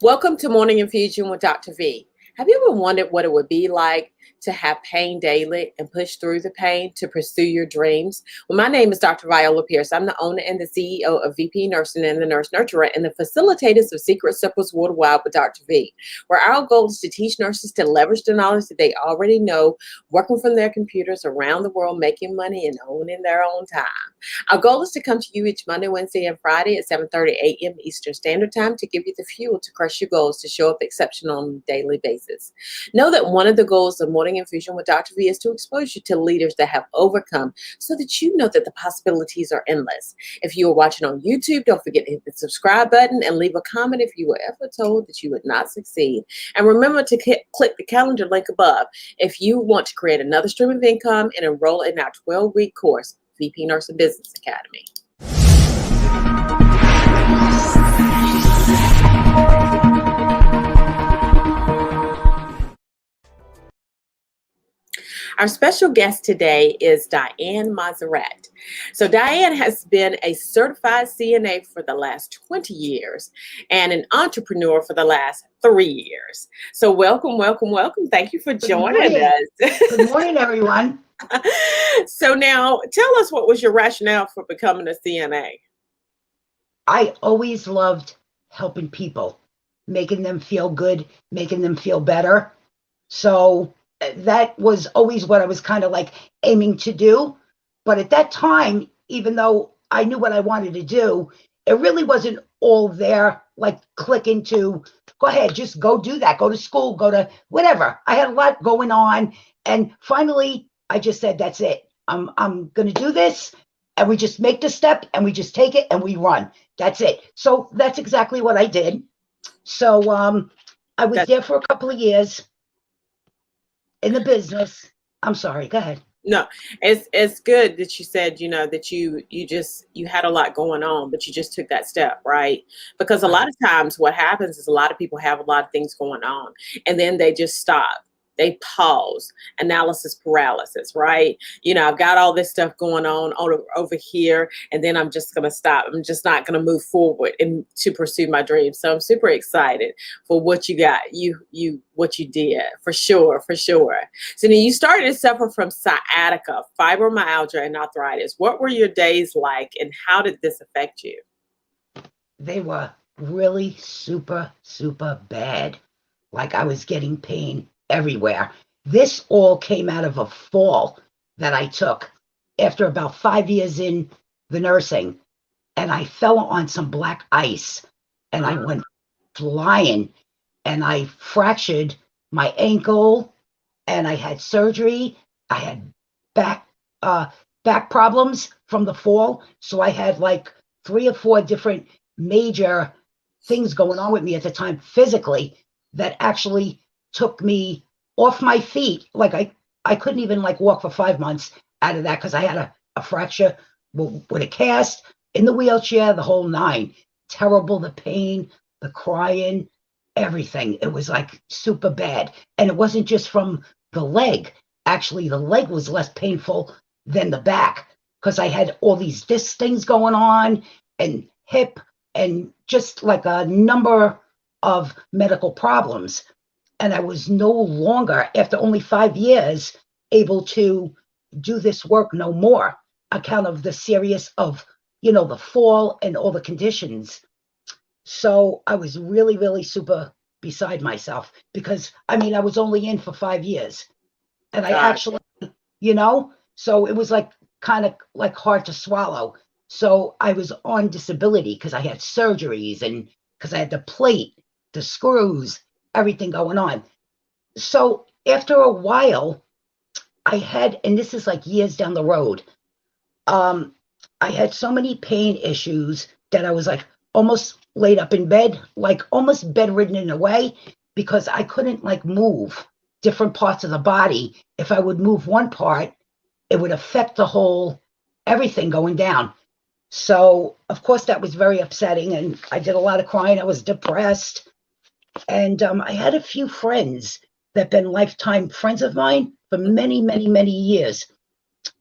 Welcome to Morning Infusion with Dr. V. Have you ever wondered what it would be like to have pain daily and push through the pain to pursue your dreams? Well, my name is Dr. Viola Pierce. I'm the owner and the CEO of VP Nursing and the Nurse Nurturer and the facilitators of Secret Suppers Worldwide with Dr. V, where our goal is to teach nurses to leverage the knowledge that they already know, working from their computers around the world, making money and owning their own time. Our goal is to come to you each Monday, Wednesday, and Friday at 7:30 a.m. Eastern Standard Time to give you the fuel to crush your goals to show up exceptional on a daily basis. Know that one of the goals of Morning Infusion with Dr. V is to expose you to leaders that have overcome so that you know that the possibilities are endless. If you are watching on YouTube, don't forget to hit the subscribe button and leave a comment if you were ever told that you would not succeed. And remember to click the calendar link above if you want to create another stream of income and enroll in our 12-week course, VP Nursing Business Academy. Our special guest today is Diane Mazerat. So Diane has been a certified CNA for the last 20 years and an entrepreneur for the last 3 years. So welcome, welcome, welcome. Thank you for joining us. Good morning, everyone. So now tell us, what was your rationale for becoming a CNA? I always loved helping people, making them feel good, making them feel better. So that was always what I was kind of like aiming to do. But at that time, even though I knew what I wanted to do, it really wasn't all there, like clicking to go ahead, just go do that, go to school, go to whatever. I had a lot going on. And finally, I just said, that's it. I'm going to do this. And we just make the step and we just take it and we run. That's it. So that's exactly what I did. So I was there for a couple of years in the business. I'm sorry, go ahead. No, it's good that you said, that you had a lot going on, but you just took that step, right? Because a lot of times what happens is a lot of people have a lot of things going on and then they just stop. They pause, analysis paralysis, right? I've got all this stuff going on over here, and then I'm just going to stop. I'm just not going to move forward and to pursue my dreams. So I'm super excited for what you got, what you did, for sure, for sure. So now you started to suffer from sciatica, fibromyalgia, and arthritis. What were your days like, and how did this affect you? They were really super, super bad. Like I was getting pain everywhere. This all came out of a fall that I took after about 5 years in the nursing, and I fell on some black ice and I went flying and I fractured my ankle and I had surgery. I had back problems from the fall. So I had like 3 or 4 different major things going on with me at the time physically that actually took me off my feet. Like I couldn't even like walk for 5 months out of that because I had a fracture with a cast, in the wheelchair, the whole 9. Terrible, the pain, the crying, everything. It was like super bad. And it wasn't just from the leg. Actually, the leg was less painful than the back because I had all these disc things going on and hip and just like a number of medical problems. And I was no longer, after only 5 years, able to do this work no more, account of the serious of, the fall and all the conditions. So I was really, really super beside myself because, I was only in for 5 years. And I actually, so it was like kind of like hard to swallow. So I was on disability because I had surgeries and because I had the plate, the screws, everything going on. So after a while, I had, and this is like years down the road, I had so many pain issues that I was like almost laid up in bed, like almost bedridden in a way, because I couldn't like move different parts of the body. If I would move one part, it would affect the whole, everything going down. So of course that was very upsetting and I did a lot of crying. I was depressed. And I had a few friends that have been lifetime friends of mine for many, many, many years,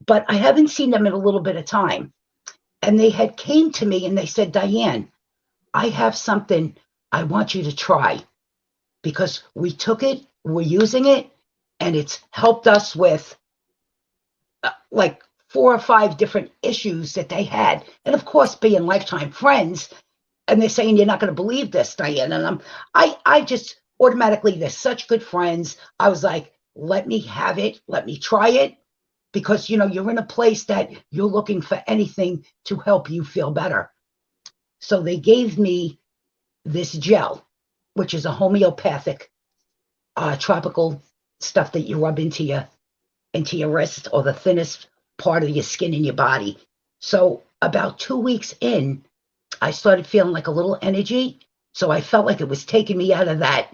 but I haven't seen them in a little bit of time. And they had came to me and they said, Diane, I have something I want you to try, because we took it, we're using it, and it's helped us with like 4 or 5 different issues that they had. And of course, being lifetime friends, and they're saying, you're not going to believe this, Diane. And I just automatically, they're such good friends. I was like, let me have it. Let me try it. Because, you're in a place that you're looking for anything to help you feel better. So they gave me this gel, which is a homeopathic tropical stuff that you rub into your wrist, or the thinnest part of your skin in your body. So about 2 weeks in, I started feeling like a little energy. So I felt like it was taking me out of that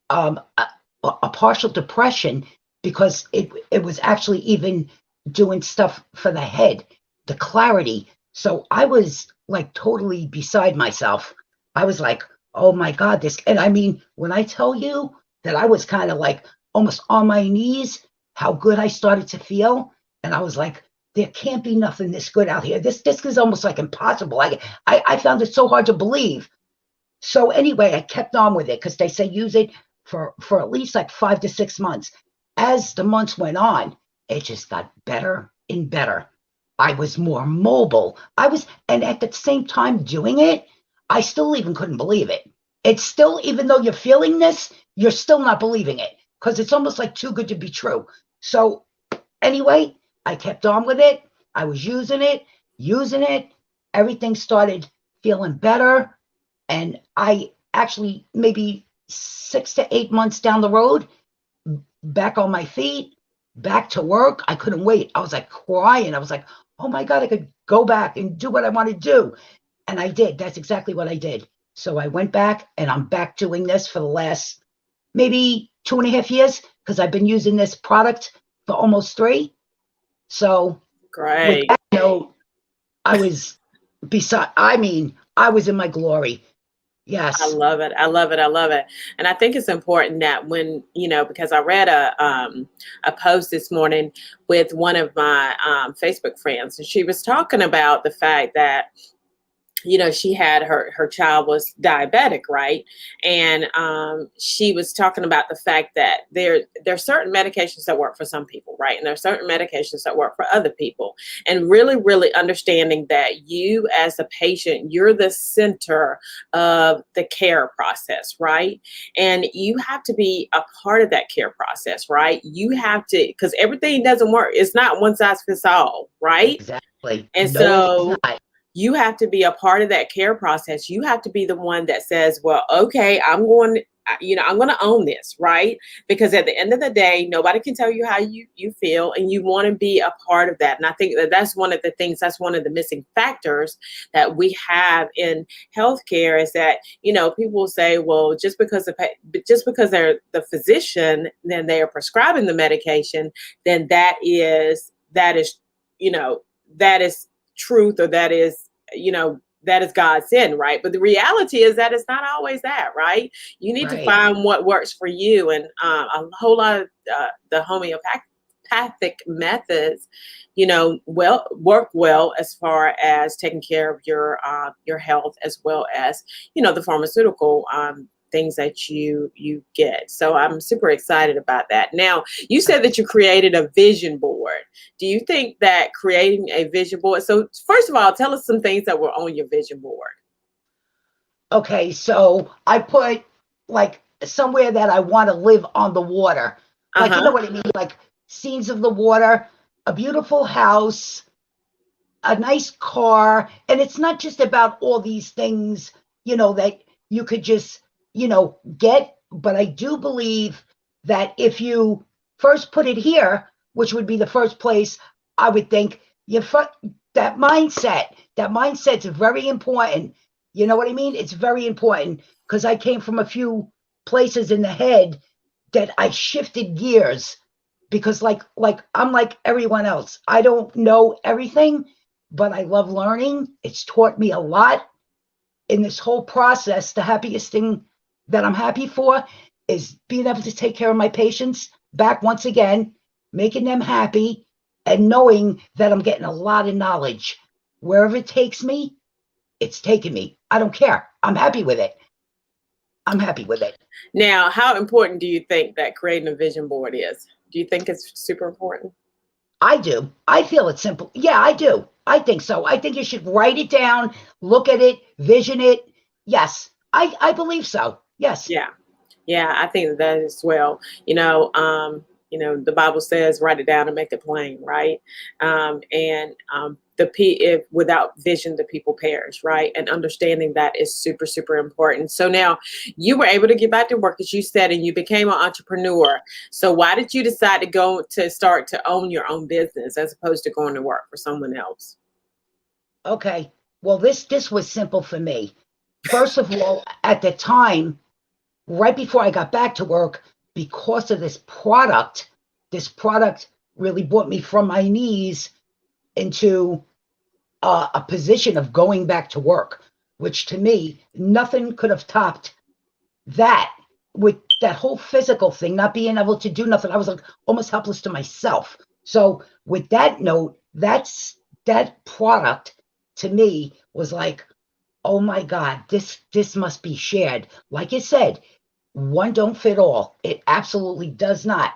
a partial depression, because it was actually even doing stuff for the head, the clarity. So I was like totally beside myself. I was like, oh my God, this. And I mean, when I tell you that I was kind of like almost on my knees, how good I started to feel. And I was like, there can't be nothing this good out here. This is almost like impossible. I found it so hard to believe. So anyway, I kept on with it, because they say use it for at least like 5 to 6 months. As the months went on, it just got better and better. I was more mobile. And at the same time doing it, I still even couldn't believe it. It's still, even though you're feeling this, you're still not believing it, because it's almost like too good to be true. So anyway, I kept on with it. I was using it. Everything started feeling better. And I actually, maybe 6 to 8 months down the road, back on my feet, back to work. I couldn't wait. I was like crying. I was like, oh my God, I could go back and do what I want to do. And I did. That's exactly what I did. So I went back, and I'm back doing this for the last maybe 2.5 years, because I've been using this product for almost 3. So with Great. that note, I was I was in my glory. I Yes. love it. I love it. I love it. And I think it's important that when, because I read a post this morning with one of my Facebook friends, and she was talking about the fact that she had her child was diabetic, right? And she was talking about the fact that there's certain medications that work for some people, right? And there's certain medications that work for other people. And really, really understanding that you as a patient, you're the center of the care process, right? And you have to be a part of that care process, right? You have to, because everything doesn't work. It's not one size fits all, right? Exactly. And No, it is so not. you have to be a part of that care process. You have to be the one that says, well, okay, I'm going to own this, right? Because at the end of the day, nobody can tell you how you feel, and you want to be a part of that. And I think that's one of the things, that's one of the missing factors that we have in healthcare, is that, people will say, well, just because they're the physician, then they are prescribing the medication, then you know, that is truth, or that is God's sin, right? But the reality is that it's not always that, right? You need to Right. find what works for you. And a whole lot of the homeopathic methods, work well as far as taking care of your health, as well as, the pharmaceutical things that you get. So I'm super excited about that. Now, you said that you created a vision board. Do you think that creating a vision board, so first of all, tell us some things that were on your vision board. Okay, so I put like somewhere that I want to live on the water. Like, you know Uh-huh. what I mean? Like scenes of the water, a beautiful house, a nice car. And it's not just about all these things, that you could just, get. But I do believe that if you first put it here, which would be the first place, I would think that mindset's very important. You know what I mean? It's very important, because I came from a few places in the head that I shifted gears, because like I'm like everyone else. I don't know everything, but I love learning. It's taught me a lot in this whole process. The happiest thing that I'm happy for is being able to take care of my patients back once again, making them happy, and knowing that I'm getting a lot of knowledge. Wherever it takes me, it's taking me. I don't care. I'm happy with it. I'm happy with it. Now, how important do you think that creating a vision board is? Do you think it's super important? I do. I feel it's simple. Yeah, I do. I think so. I think you should write it down, look at it, vision it. Yes, I believe so. Yes. Yeah. Yeah, I think that as well. The Bible says, "Write it down and make it plain," right? If without vision, the people perish, right? And understanding that is super, super important. So now you were able to get back to work, as you said, and you became an entrepreneur. So why did you decide to start to own your own business as opposed to going to work for someone else? Okay. Well, this was simple for me. First of all, at the time, right before I got back to work, because of this product really brought me from my knees into a position of going back to work, which to me, nothing could have topped that. With that whole physical thing, not being able to do nothing, I was like almost helpless to myself. So with that note, that product to me was like, oh my God, this must be shared. Like you said, one don't fit all. It absolutely does not.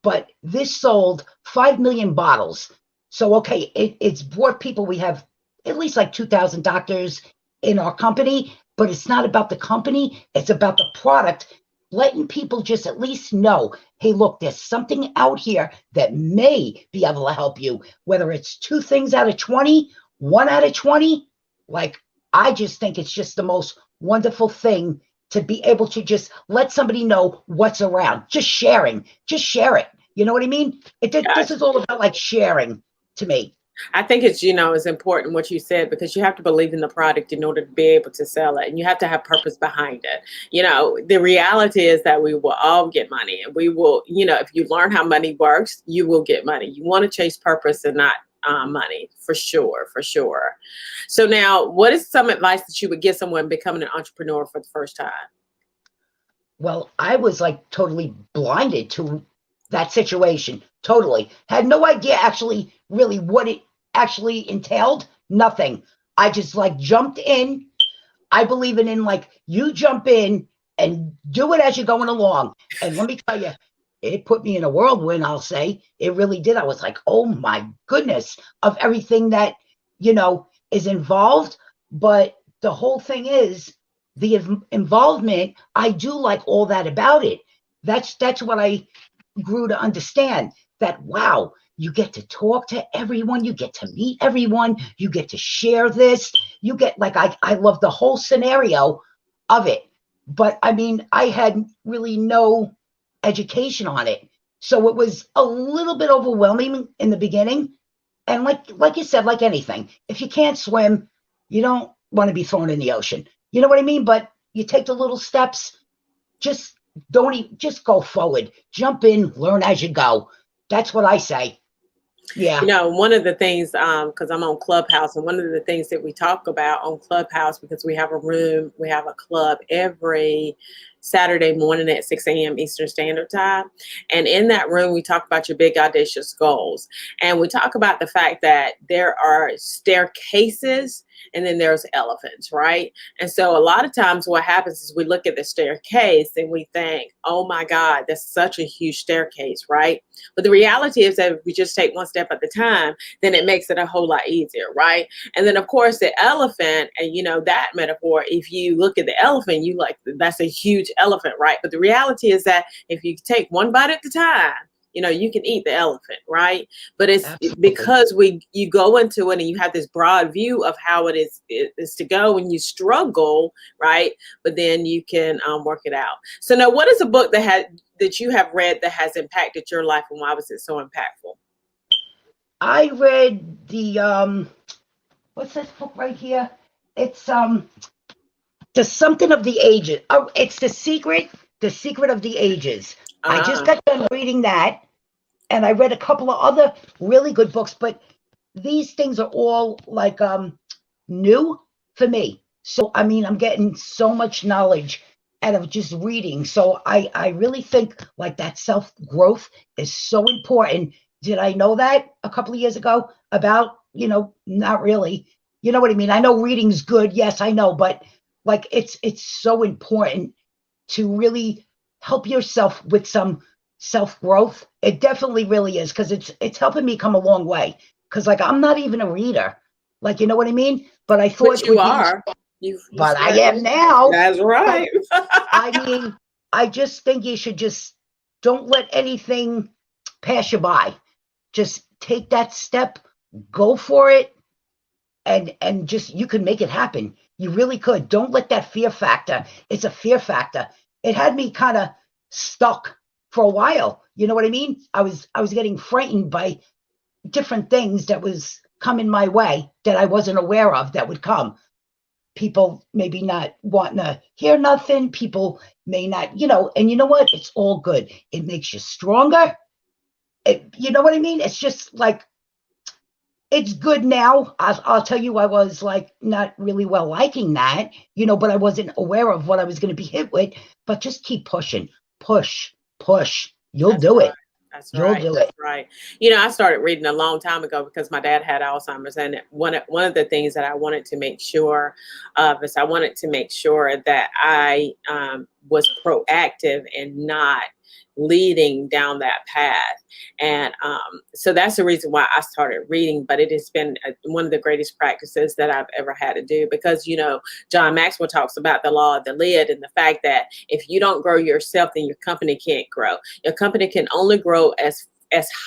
But this sold 5 million bottles. So, okay, it's brought people. We have at least like 2,000 doctors in our company, but it's not about the company. It's about the product, letting people just at least know, hey, look, there's something out here that may be able to help you, whether it's 2 things out of 20, 1 out of 20. Like, I just think it's just the most wonderful thing to be able to just let somebody know what's around. Just share it. You know what I mean? This is all about like sharing to me. I think it's important what you said, because you have to believe in the product in order to be able to sell it, and you have to have purpose behind it. The reality is that we will all get money, and we will, if you learn how money works, you will get money. You want to chase purpose and not money, for sure, for sure. So now, what is some advice that you would give someone becoming an entrepreneur for the first time? Well, I was like totally blinded to that situation. Totally. Had no idea actually really what it actually entailed. Nothing. I just like jumped in. I believe in like you jump in and do it as you're going along. And let me tell you, it put me in a whirlwind, I'll say. It really did. I was like, oh my goodness, of everything that, is involved. But the whole thing is the involvement. I do like all that about it. That's what I grew to understand, that wow, you get to talk to everyone, you get to meet everyone, you get to share this, you get like I love the whole scenario of it. But I mean, I had really no education on it, so it was a little bit overwhelming in the beginning. And like you said, like anything, if you can't swim, you don't want to be thrown in the ocean. You know what I mean? But you take the little steps. Just just go forward, jump in, learn as you go. That's what I say. Yeah. One of the things, because I'm on Clubhouse, and one of the things that we talk about on Clubhouse, because we have a club every Saturday morning at 6 a.m. Eastern Standard Time. And in that room, we talk about your big, audacious goals. And we talk about the fact that there are staircases and then there's elephants, right? And so a lot of times what happens is we look at the staircase and we think, oh my God, that's such a huge staircase, right? But the reality is that if we just take one step at a time, then it makes it a whole lot easier, right? And then of course the elephant, and that metaphor, if you look at the elephant, you like, that's a huge elephant, right? But the reality is that if you take one bite at a time, you can eat the elephant, right? But it's Absolutely. because you go into it and you have this broad view of how it is to go, and you struggle, right? But then you can work it out. So now, what is a book that you have read that has impacted your life, and why was it so impactful? I read the what's this book right here? It's the something of the ages. Oh, it's the secret of the ages. I just Ah, got done reading that, and I read a couple of other really good books, but these things are all like new for me. So I mean, I'm getting so much knowledge out of just reading. So I really think like that self growth is so important. Did I know that a couple of years ago? About, not really. You know what I mean? I know reading's good. Yes, I know, but like it's so important to really help yourself with some self-growth. It definitely really is, because it's helping me come a long way. Because like I'm not even a reader, like, you know what I mean? But I But thought it you would be, are. You but I am certainly. now. That's But right. I mean, I just think you should just don't let anything pass you by. Just take that step, go for it, and just you can make it happen. You really could. Don't let that fear factor. It's a fear factor. It had me kind of stuck for a while. You know what I mean? I was getting frightened by different things that was coming my way that I wasn't aware of that would come. People maybe not wanting to hear nothing. People may not, and you know what? It's all good. It makes you stronger. You know what I mean? It's just like, it's good now. I'll tell you, I was like not really well liking that, but I wasn't aware of what I was going to be hit with. But just keep pushing, push. You'll That's do right. it. That's You'll right. do That's it. right. I started reading a long time ago because my dad had Alzheimer's, and one of the things that I wanted to make sure of is I wanted to make sure that I was proactive and not leading down that path. And so that's the reason why I started reading. But it has been one of the greatest practices that I've ever had to do, because John Maxwell talks about the law of the lid, and the fact that if you don't grow yourself, then your company can't grow. Your company can only grow as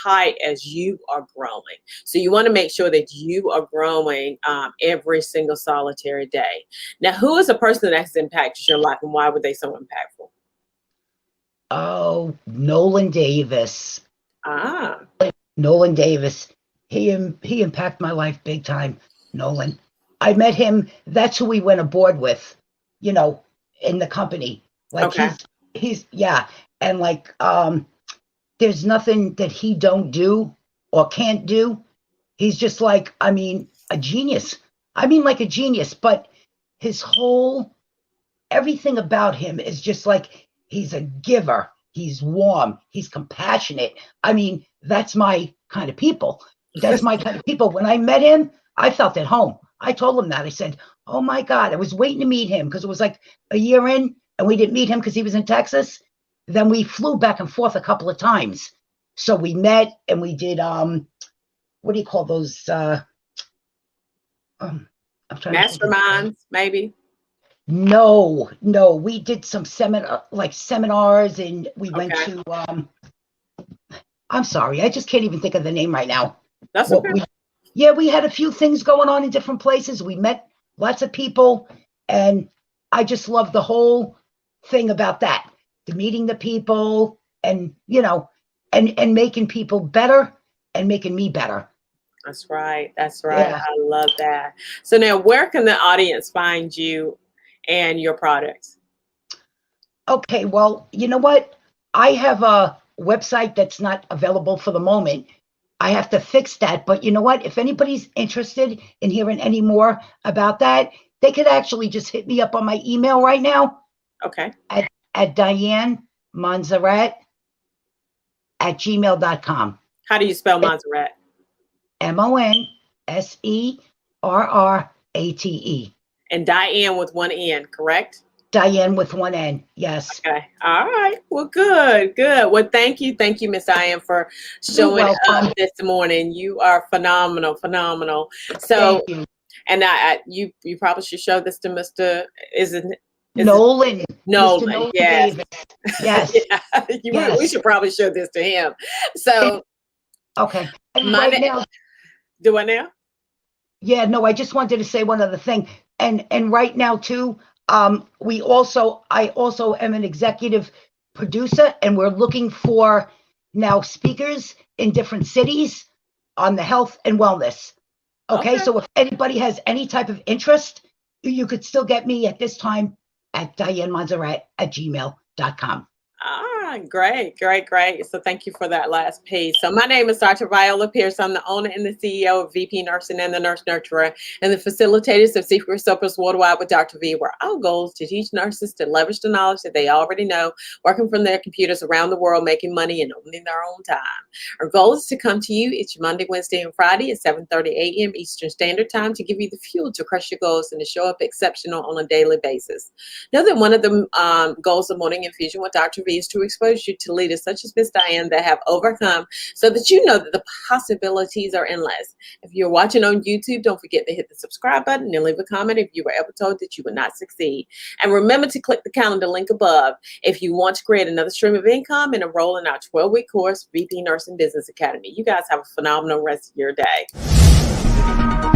high as you are growing. So you want to make sure that you are growing every single solitary day. Now, who is a person that has impacted your life, and why were they so impactful? Oh, Nolan Davis. Ah, Nolan Davis. He impacted my life big time. Nolan. I met him. That's who we went aboard with, in the company. Like okay. he's yeah. And like there's nothing that he don't do or can't do. He's just like, a genius. Like a genius, but his whole everything about him is just like, he's a giver. He's warm. He's compassionate. That's my kind of people. That's my kind of people. When I met him, I felt at home. I told him that. I said, oh my God, I was waiting to meet him, because it was like a year in and we didn't meet him because he was in Texas. Then we flew back and forth a couple of times. So we met and we did, what do you call those? I'm trying to think of the word. Masterminds, maybe. No, we did some seminars, and we went Okay, to I'm sorry, I just can't even think of the name right now. that's What okay. we Yeah, we had a few things going on in different places. We met lots of people, and I just love the whole thing about that. The meeting the people, and and making people better, and making me better. That's right. That's right. Yeah. I love that. So now, where can the audience find you and your products? Okay, well, you know what? I have a website that's not available for the moment. I have to fix that. But you know what? If anybody's interested in hearing any more about that, they could actually just hit me up on my email right now Okay. at Diane Monserrat at gmail.com. How do you spell Montserrat? Monserrate. And Diane with one N, correct? Diane with one N. Yes. Okay. All right. Well, good, good. Well, thank you. Thank you, Miss Diane, for You're showing up welcome. this morning. You are phenomenal, phenomenal. So, Thank you. and you probably should show this to Mr. Is it Nolan. Mr. Nolan? Nolan Yes. Davis. Yes. Yeah. We Yes. should probably show this to him. So Okay. And my right now, do I now? yeah, no, I just wanted to say one other thing. And right now too, I also am an executive producer, and we're looking for now speakers in different cities on the health and wellness. Okay, Okay. so if anybody has any type of interest, you could still get me at this time at Diane Monserrat at gmail.com. All right. Great, great, great. So thank you for that last piece. So my name is Dr. Viola Pierce. I'm the owner and the CEO of VP Nursing and the Nurse Nurturer and the facilitators of Secret Suppers Worldwide with Dr. V, where our goal is to teach nurses to leverage the knowledge that they already know, working from their computers around the world, making money and owning their own time. Our goal is to come to you each Monday, Wednesday, and Friday at 7:30 a.m. Eastern Standard Time to give you the fuel to crush your goals and to show up exceptional on a daily basis. Know that one of the goals of Morning Infusion with Dr. V is to expose you to leaders such as Miss Diane that have overcome so that you know that the possibilities are endless. If you're watching on YouTube, don't forget to hit the subscribe button and leave a comment if you were ever told that you would not succeed. And remember to click the calendar link above if you want to create another stream of income and enroll in our 12-week course, VP Nursing Business Academy. You guys have a phenomenal rest of your day.